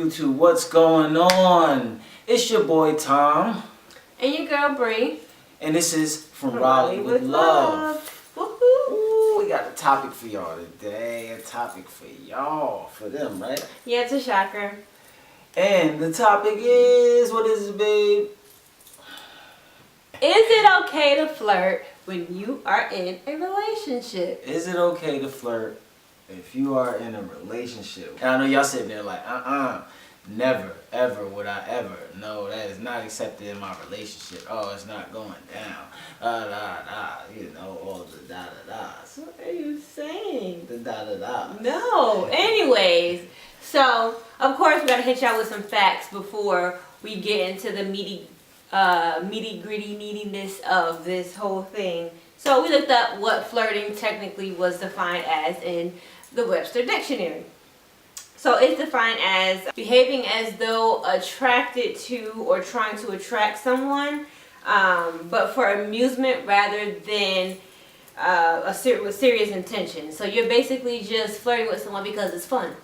YouTube, what's going on? It's your boy Tom. And your girl Bree. And this is From Raleigh with Love. Woohoo! Ooh, we got a topic for y'all today. A topic for y'all. For them, right? Yeah, it's a shocker. And the topic is, what is it, babe? Is it okay to flirt when you are in a relationship? Is it okay to flirt if you are in a relationship? And I know y'all sitting there like, never, ever would I ever. No, that is not accepted in my relationship. Oh, it's not going down. You know, all the da-da-das. What are you saying? The da-da-das. No. Anyways, so, of course, we got to hit y'all with some facts before we get into the meaty gritty neediness of this whole thing. So we looked up what flirting technically was defined as in the Webster Dictionary. So it's defined as behaving as though attracted to or trying to attract someone, but for amusement rather than with serious intention. So you're basically just flirting with someone because it's fun.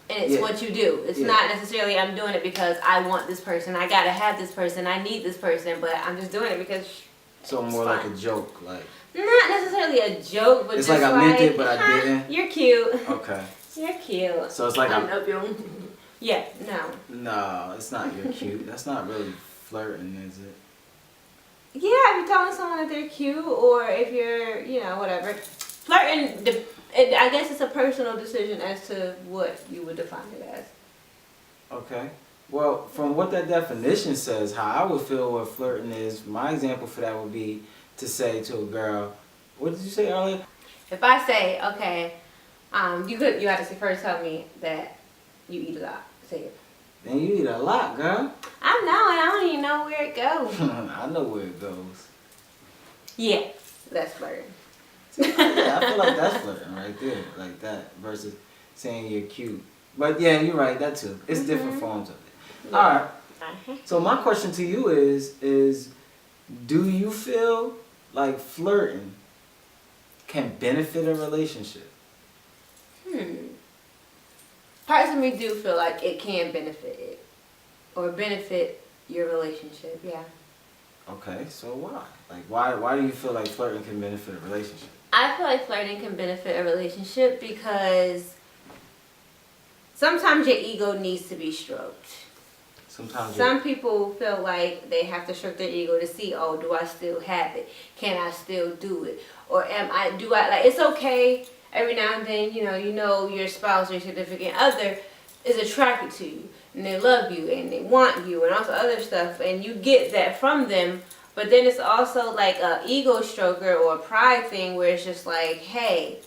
And it's what you do. It's not necessarily I'm doing it because I want this person. I gotta have this person. I need this person. But I'm just doing it because so more fun. like a joke, like not necessarily a joke, but it's just like I meant it, but I didn't. You're cute. Okay. You're cute. So it's like yeah, no. No, it's not you're cute. That's not really flirting, is it? Yeah, if you're telling someone that they're cute, or if you're, whatever. Flirting, I guess it's a personal decision as to what you would define it as. Okay. Well, from what that definition says, how I would feel what flirting is, my example for that would be to say to a girl, what did you say earlier? If I say, okay, you have to first tell me that you eat a lot. Say it. Then you eat a lot, girl. I know, and I don't even know where it goes. I know where it goes. Yeah, that's flirting. Yeah, I feel like that's flirting right there, like that, versus saying you're cute. But yeah, you're right, that too. It's different forms of it. Yeah. All right. So my question to you is do you feel like flirting can benefit a relationship? Parts of me do feel like it can benefit it. Or benefit your relationship, yeah. Okay, so why? Like, why do you feel like flirting can benefit a relationship? I feel like flirting can benefit a relationship because sometimes your ego needs to be stroked. Some people feel like they have to stroke their ego to see, oh, do I still have it? Can I still do it? Or it's okay every now and then, you know your spouse or your significant other is attracted to you. And they love you and they want you and also other stuff. And you get that from them. But then it's also like a ego stroker or a pride thing where it's just like, hey,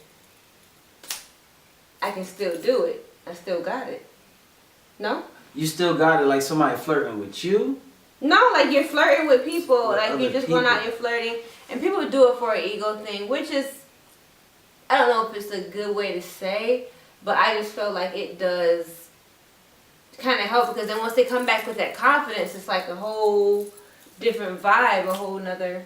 I can still do it. I still got it. No? You still got it, like somebody flirting with you? No, like you're flirting with people. With like you're just going out, you're flirting. And people do it for an ego thing, which is, I don't know if it's a good way to say, but I just feel like it does kind of help because then once they come back with that confidence, it's like a whole different vibe, a whole nother.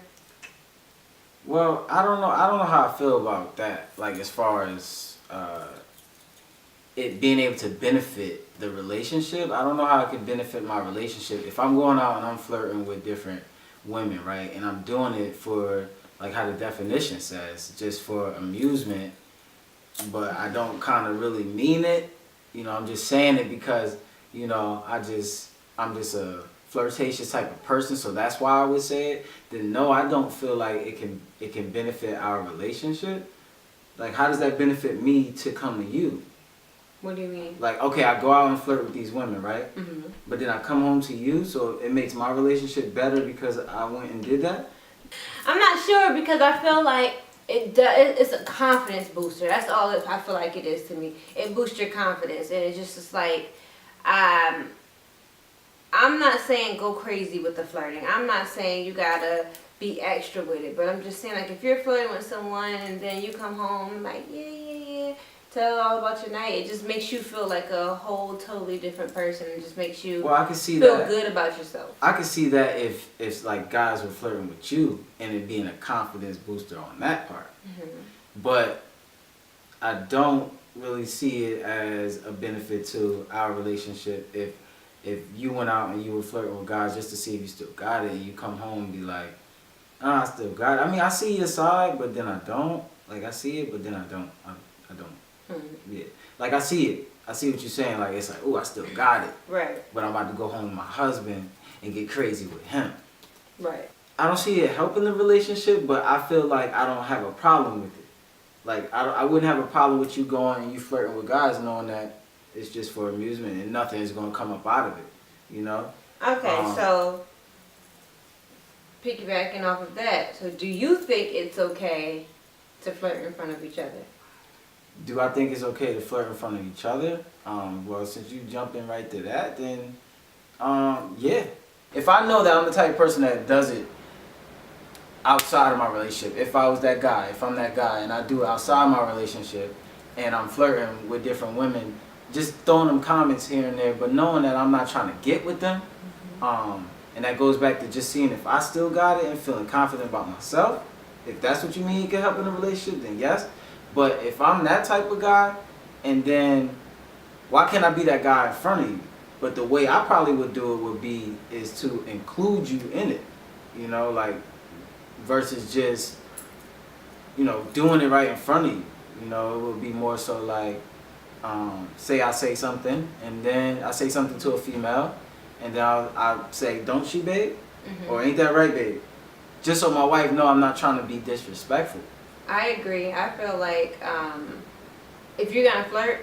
Well, I don't know how I feel about that. Like as far as it being able to benefit the relationship, I don't know how it could benefit my relationship. If I'm going out and I'm flirting with different women, right, and I'm doing it for, like how the definition says, just for amusement, but I don't kind of really mean it. I'm just saying it because, I'm just a flirtatious type of person, so that's why I would say it. Then no, I don't feel like it can benefit our relationship. Like, how does that benefit me to come to you? What do you mean? Like, okay, I go out and flirt with these women, right? Mm-hmm. But then I come home to you, so it makes my relationship better because I went and did that? I'm not sure because I feel like it's a confidence booster. That's all I feel like it is to me. It boosts your confidence, and it's like, I'm not saying go crazy with the flirting. I'm not saying you gotta be extra with it, but I'm just saying like if you're flirting with someone and then you come home like yeah, tell all about your night, it just makes you feel like a whole totally different person. It just makes you I can see feel good about yourself. I can see that if like guys were flirting with you and it being a confidence booster on that part. But I don't really see it as a benefit to our relationship if if you went out and you were flirting with guys just to see if you still got it, and you come home and be like, I still got it. I mean, I see your side, but then I don't. Like, I see it, but then I don't. I don't. Yeah. Like, I see it. I see what you're saying. Like, it's like, oh, I still got it. Right. But I'm about to go home with my husband and get crazy with him. Right. I don't see it helping the relationship, but I feel like I don't have a problem with it. Like, I wouldn't have a problem with you going and you flirting with guys knowing that it's just for amusement and nothing is going to come up out of it, you know? Okay, so piggybacking off of that, so do you think it's okay to flirt in front of each other? Do I think it's okay to flirt in front of each other? Well, since you jumped in right to that, then, yeah. If I know that I'm the type of person that does it outside of my relationship, if I was that guy, if I'm that guy, and I do it outside my relationship, and I'm flirting with different women, just throwing them comments here and there, but knowing that I'm not trying to get with them, and that goes back to just seeing if I still got it and feeling confident about myself. If that's what you mean, it can help in a relationship, then yes. But if I'm that type of guy, and then why can't I be that guy in front of you? But the way I probably would do it is to include you in it, you know, like, versus just, you know, doing it right in front of you. You know, it would be more so like, say I say something, and then I say something to a female, and then I'll say, don't she, babe? Or ain't that right, babe? Just so my wife know I'm not trying to be disrespectful. I agree. I feel like if you're going to flirt,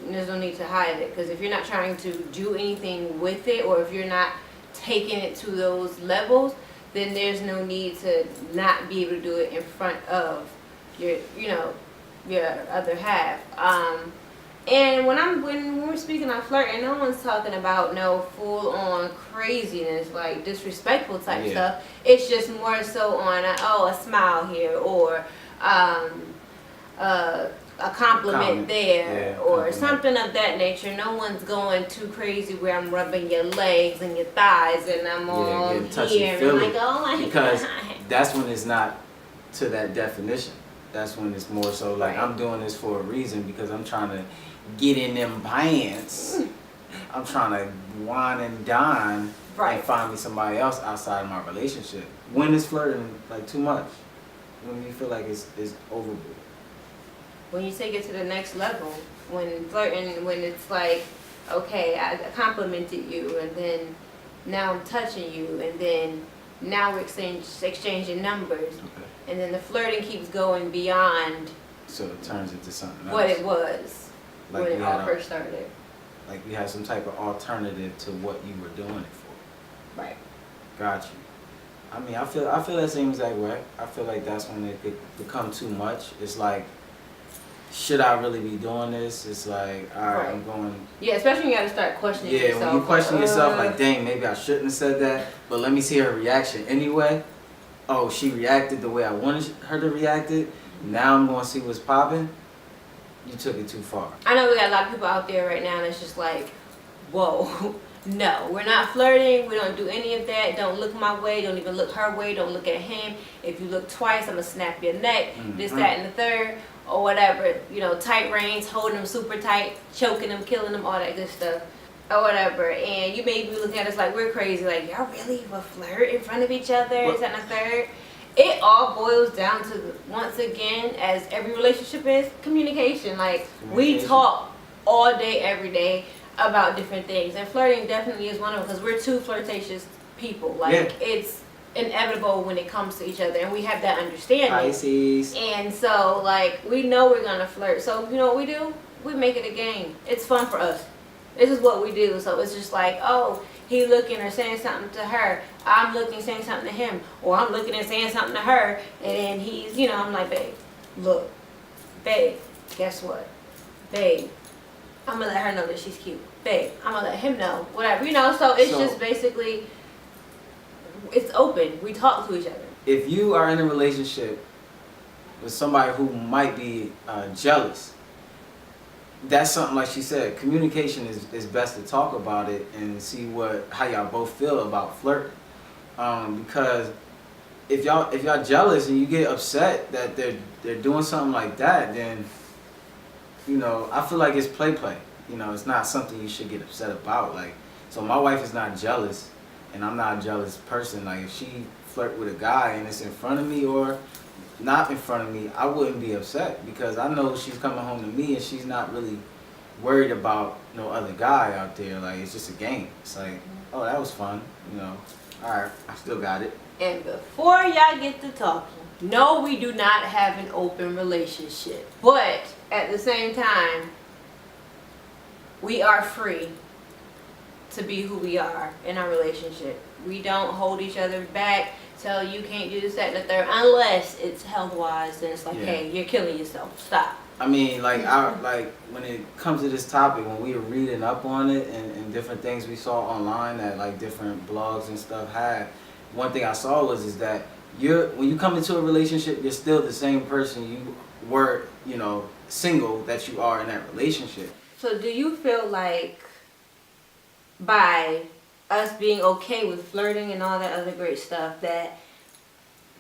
there's no need to hide it. Because if you're not trying to do anything with it, or if you're not taking it to those levels, then there's no need to not be able to do it in front of your, you know, your other half. And when we're speaking on flirting, no one's talking about no full on craziness, like disrespectful type stuff. It's just more so on a smile here, or a compliment there, or something of that nature. No one's going too crazy where I'm rubbing your legs and your thighs and I'm all here and I'm like, oh my because God. That's when it's not to that definition. That's when it's more so like, I'm doing this for a reason, because I'm trying to get in them pants. I'm trying to wine and dine and find me somebody else outside of my relationship. When is flirting like too much? When you feel like it's overboard? When you take it to the next level, when flirting, when it's like, okay, I complimented you, and then now I'm touching you, and then now we're exchanging numbers, and then the flirting keeps going beyond. So it turns into something else. What it was like when it all first started. Like we had some type of alternative to what you were doing it for. Right. Got you. I mean, I feel that same exact way. I feel like that's when it could become too much. It's like, should I really be doing this? It's like, all right, I'm going. Yeah, especially when you got to start questioning yourself. Yeah, when you question yourself, like, dang, maybe I shouldn't have said that, but let me see her reaction anyway. Oh, she reacted the way I wanted her to react it. Now I'm going to see what's popping. You took it too far. I know we got a lot of people out there right now that's just like, whoa, no, we're not flirting. We don't do any of that. Don't look my way. Don't even look her way. Don't look at him. If you look twice, I'm going to snap your neck. This, that, and the third. Or whatever, you know, tight reins, holding them super tight, choking them, killing them, all that good stuff, or whatever. And you may be looking at us like we're crazy, like, y'all really will flirt in front of each other, this, that, and the third. It all boils down to, once again, as every relationship is, communication. Like, we talk all day, every day about different things. And flirting definitely is one of them, because we're two flirtatious people. Like, it's inevitable when it comes to each other, and we have that understanding. Pisces. And so, like, we know we're gonna flirt, so you know what we do? We make it a game. It's fun for us. This is what we do. So it's just like, oh, he looking or saying something to her, I'm looking, saying something to him, or I'm looking and saying something to her, and then he's, you know, I'm like, babe, look, babe, guess what, babe, I'm gonna let her know that she's cute, babe, I'm gonna let him know, whatever, you know. So it's just basically, it's open. We talk to each other. If you are in a relationship with somebody who might be jealous, that's something, like she said, communication is best to talk about it and see how y'all both feel about flirting. Because if y'all jealous and you get upset that they're doing something like that, then, you know, I feel like it's play. You know, it's not something you should get upset about. Like, So my wife is not jealous, and I'm not a jealous person. Like if she flirt with a guy and it's in front of me or not in front of me, I wouldn't be upset because I know she's coming home to me and she's not really worried about no other guy out there. Like it's just a game. It's like, oh, that was fun, you know. All right, I still got it. And before y'all get to talking, no, we do not have an open relationship. But at the same time, we are free to be who we are in our relationship. We don't hold each other back, tell you can't do this, that, and the third, unless it's health wise, then it's like, hey, you're killing yourself. Stop. I mean, like, when it comes to this topic, when we were reading up on it and different things we saw online that like different blogs and stuff had, one thing I saw is that when you come into a relationship, you're still the same person you were, you know, single that you are in that relationship. So do you feel like by us being okay with flirting and all that other great stuff that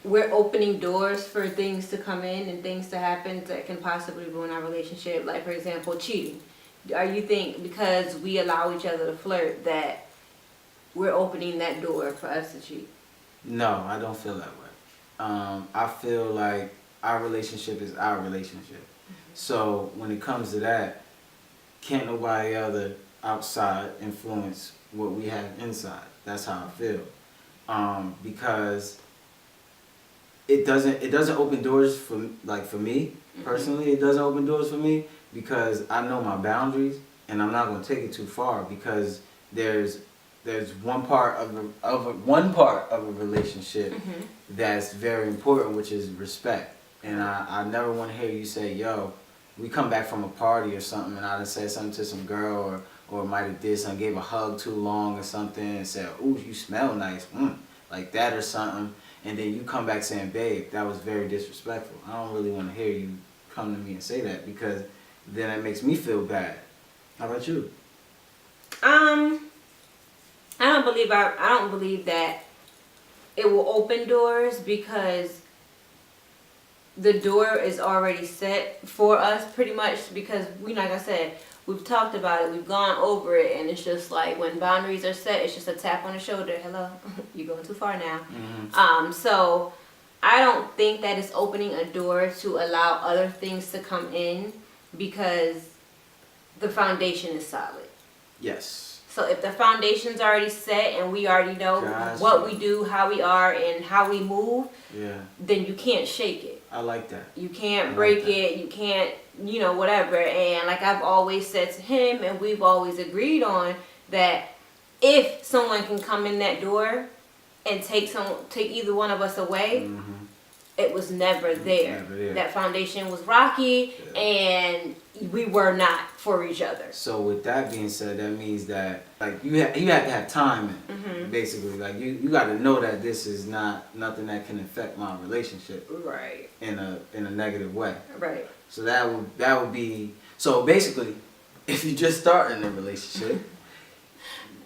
we're opening doors for things to come in and things to happen that can possibly ruin our relationship? Like, for example, cheating. Are you think because we allow each other to flirt that we're opening that door for us to cheat? No, I don't feel that way. I feel like our relationship is our relationship. So when it comes to that, can't nobody other outside influence what we have inside. That's how I feel. Because it doesn't open doors for me personally. It doesn't open doors for me because I know my boundaries and I'm not going to take it too far because there's one part of a relationship that's very important, which is respect. And I never want to hear you say, yo, we come back from a party or something and I done said something to some girl or might have did something, gave a hug too long or something and said, ooh, you smell nice, like that or something. And then you come back saying, babe, that was very disrespectful. I don't really want to hear you come to me and say that because then it makes me feel bad. How about you? I don't believe that it will open doors because the door is already set for us pretty much because like I said, we've talked about it, we've gone over it, and it's just like when boundaries are set, it's just a tap on the shoulder. Hello, you're going too far now. So I don't think that it's opening a door to allow other things to come in because the foundation is solid. Yes. So if the foundation's already set and we already know what we do, how we are, and how we move, then you can't shake it. I like that. You can't break it. You can't, whatever. And like I've always said to him, and we've always agreed on, that if someone can come in that door and take either one of us away, it was never there. That foundation was rocky, and we were not for each other. So with that being said, that means that like you have to have time in basically. Like you got to know that this is not nothing that can affect my relationship in a negative way. So that would be, so basically if you just starting a relationship,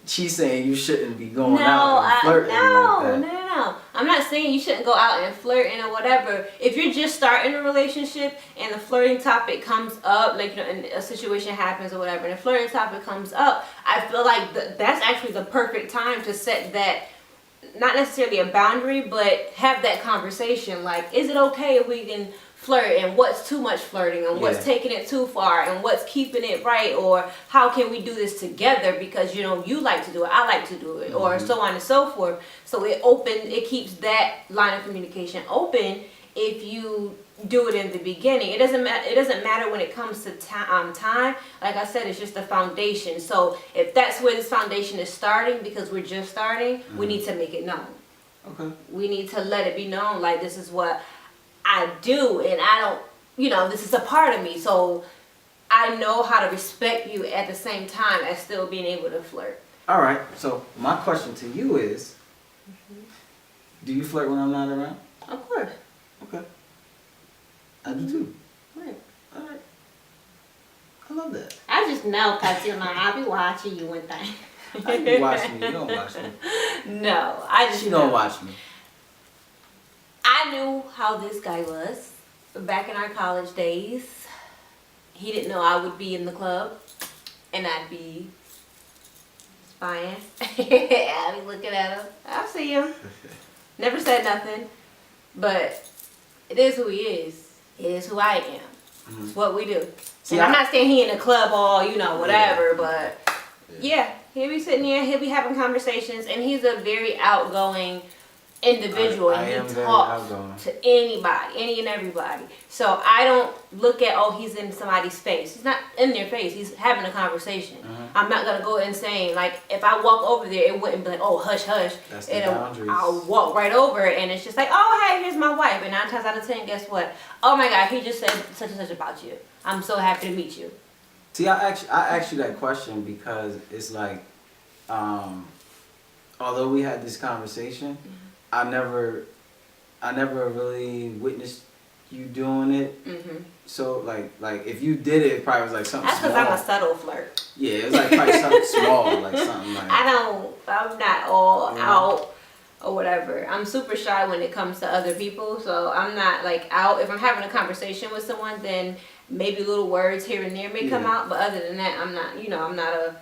she's saying you shouldn't be going out and flirting like that. No. I'm not saying you shouldn't go out and flirting or whatever. If you're just starting a relationship and the flirting topic comes up, like, and a situation happens or whatever, and the flirting topic comes up, I feel like that's actually the perfect time to set that, not necessarily a boundary, but have that conversation. Like, is it okay if we can flirt, and what's too much flirting, and what's taking it too far, and what's keeping it right, or how can we do this together because you like to do it, I like to do it, or so on and so forth. So it keeps that line of communication open if you do it in the beginning. It doesn't matter when it comes to time. Like I said, it's just the foundation. So if that's where this foundation is starting, because we're just starting, we need to make it known. Okay. We need to let it be known, like, this is what I do, and I don't, this is a part of me, so I know how to respect you at the same time as still being able to flirt. All right, so my question to you is, do you flirt when I'm not around? Of course. Okay. I do too. Right. All right. I love that. I just know because, I'll be watching you and things. I be watching me. You don't watch me. No, She don't watch me. I knew how this guy was back in our college days. He didn't know I would be in the club and I'd be Fine. I be looking at him. I see him. Never said nothing. But it is who he is. It is who I am. It's what we do. See, and I'm not saying he in the club all, whatever, but yeah, he'll be sitting there, he'll be having conversations, and he's a very outgoing individual, and he talks to anybody, any and everybody. So I don't look at, oh, he's in somebody's face. He's not in their face. He's having a conversation. I'm not gonna go insane. Like if I walk over there, it wouldn't be like, oh, hush, hush. That's the boundaries. I'll walk right over, and it's just like, oh, hey, here's my wife. And 9 times out of 10, guess what? Oh my God, he just said such and such about you. I'm so happy to meet you. See, I asked you that question because it's like, although we had this conversation, I never really witnessed you doing it. So like if you did it, it probably was like something That's small. because I'm a subtle flirt. Yeah, it was like probably something small, like something like. I'm not all out or whatever. I'm super shy when it comes to other people, so I'm not like out. If I'm having a conversation with someone, then maybe little words here and there may come out, but other than that, I'm not. I'm not a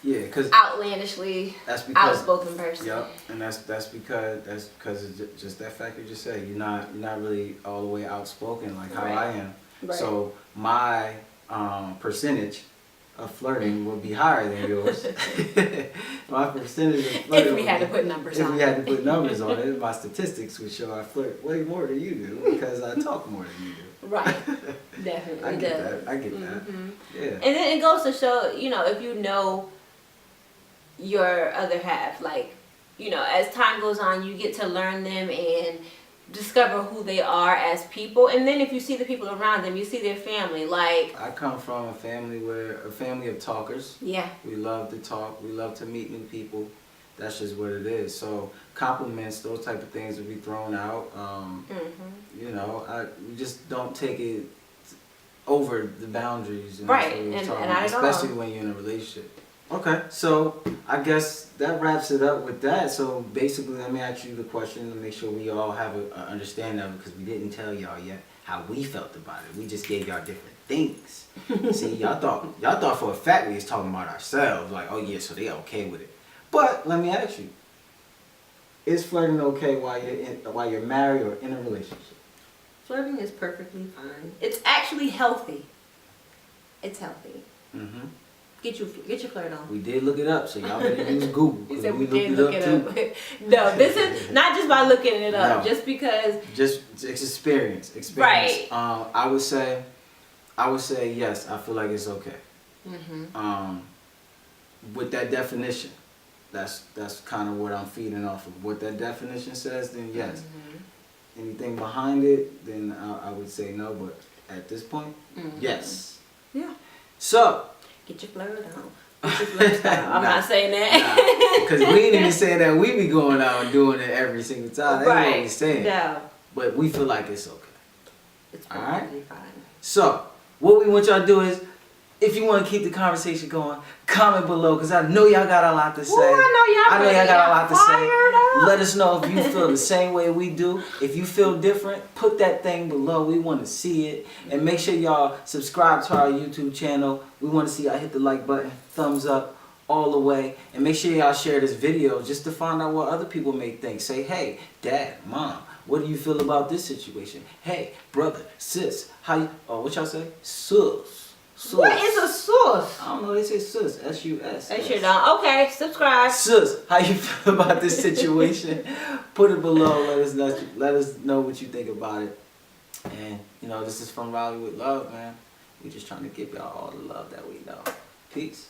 because outlandishly outspoken person. Yep, and that's because it's just that fact you just said. You're not really all the way outspoken like how I am. Right. So my percentage of flirting will be higher than yours. My percentage of flirting. If we had to put numbers on it. If we had to put numbers on it, my statistics would show I flirt way more than you do because I talk more than you do. Right. Definitely. I get that. Yeah. And then it goes to show, if you know your other half, like, as time goes on, you get to learn them and discover who they are as people. And then if you see the people around them, you see their family. Like, I come from a family of talkers. Yeah. We love to talk. We love to meet new people. That's just what it is. So compliments, those type of things will be thrown out. We just don't take it over the boundaries. Right, and I don't. Especially when you're in a relationship. Okay, so I guess that wraps it up with that. So basically, let me ask you the question to make sure we all have an understanding of it, because we didn't tell y'all yet how we felt about it. We just gave y'all different things. See, y'all thought for a fact we was talking about ourselves, like, oh yeah, so they okay with it. But let me ask you: is flirting okay while you're married or in a relationship? Flirting is perfectly fine. It's actually healthy. It's healthy. Get your flirt on. We did look it up, so y'all better use Google. He said we did look it up. No, this is not just by looking it up, just because. Just it's experience. Right. I would say yes. I feel like it's okay. With that definition, that's kind of what I'm feeding off of. What that definition says, then yes. Anything behind it, then I would say no. But at this point, yes. Yeah. So. Get your flirt on. Get your flirt on. I'm not saying that. Because we ain't even saying that we be going out and doing it every single time. That's what we saying. No. But we feel like it's okay. It's perfectly fine. So, what we want y'all to do is, if you want to keep the conversation going, comment below, because I know y'all got a lot to say. Ooh, I know y'all got a lot to say. Up. Let us know if you feel the same way we do. If you feel different, put that thing below. We want to see it. And make sure y'all subscribe to our YouTube channel. We want to see y'all hit the like button, thumbs up all the way. And make sure y'all share this video just to find out what other people may think. Say, hey, dad, mom, what do you feel about this situation? Hey, brother, sis, what y'all say? Sus. What is a sus? I don't know, they say sus, S-U-S. They sure don't. Okay, subscribe. Sus, how you feel about this situation? Put it below, let us know what you think about it. And, this is from Raleigh with Love, man. We just trying to give y'all all the love that we know. Peace.